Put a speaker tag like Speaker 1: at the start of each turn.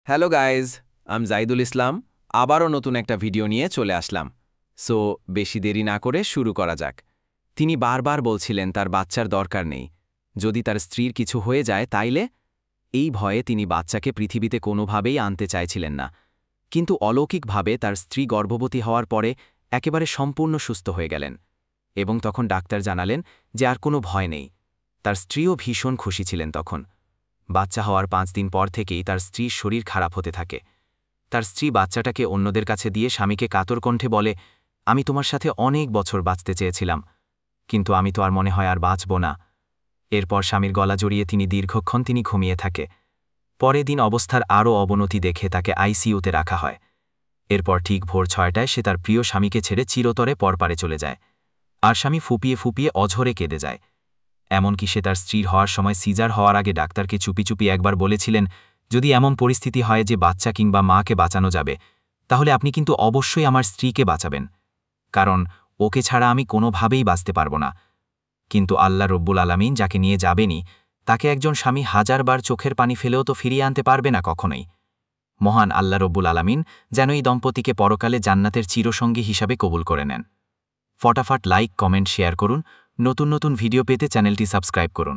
Speaker 1: Hello guys, আমি জাইদুল ইসলাম। আবারও নতুন একটা ভিডিও নিয়ে চলে আসলাম। সো বেশি দেরি না করে শুরু করা যাক। তিনি বারবার বলছিলেন তার বাচ্চার দরকার নেই, যদি তার স্ত্রীর কিছু হয়ে যায় তাইলে। এই ভয়ে তিনি বাচ্চাকে পৃথিবীতে কোনোভাবেই আনতে চাইছিলেন না। কিন্তু অলৌকিকভাবে তার স্ত্রী গর্ভবতী হওয়ার পরে একেবারে সম্পূর্ণ সুস্থ হয়ে গেলেন, এবং তখন ডাক্তার জানালেন যে আর কোনো ভয় নেই। তার স্ত্রীও ভীষণ খুশি ছিলেন তখন। বাচ্চা হওয়ার 5 দিন পর থেকেই তার স্ত্রীর শরীর খারাপ হতে থাকে। তার স্ত্রী বাচ্চাটাকে অন্যদের কাছে দিয়ে স্বামীকে কাতর কণ্ঠে বলে, আমি তোমার সাথে অনেক বছর বাঁচতে চেয়েছিলাম, কিন্তু আমি তো আর মনে হয় আর বাঁচব না। এরপর স্বামীর গলা জড়িয়ে দীর্ঘক্ষণ ঘুমিয়ে থাকে। পরের দিন অবস্থার আরও অবনতি দেখে তাকে আইসিইউতে রাখা হয়। এরপর ঠিক ভোর 6টায় সে তার প্রিয় স্বামীকে ছেড়ে চিরতরে পরপারে চলে যায়। আর স্বামী ফুপিয়ে ফুপিয়ে অঝরে কেঁদে যায়। এমনকি সে তার স্ত্রীর হওয়ার সময় সিজার হওয়ার আগে ডাক্তারকে চুপি চুপি একবার বলেছিলেন, যদি এমন পরিস্থিতি হয় যে বাচ্চা কিংবা মাকে বাঁচানো যাবে, তাহলে আপনি কিন্তু অবশ্যই আমার স্ত্রীকে বাঁচাবেন, কারণ ওকে ছাড়া আমি কোনোভাবেই বাঁচতে পারব না। কিন্তু আল্লাহ রব্বুল আলামিন যাকে নিয়ে যাবেনই, তাকে একজন স্বামী হাজারবার চোখের পানি ফেলেও তো ফিরিয়ে আনতে পারবে না কখনোই। মহান আল্লাহ রব্বুল আলামিন যেন এই দম্পতিকে পরকালে জান্নাতের চিরসঙ্গী হিসাবে কবুল করে নেন। ফটাফট লাইক, কমেন্ট, শেয়ার করুন। নতুন নতুন ভিডিও পেতে চ্যানেলটি সাবস্ক্রাইব করুন।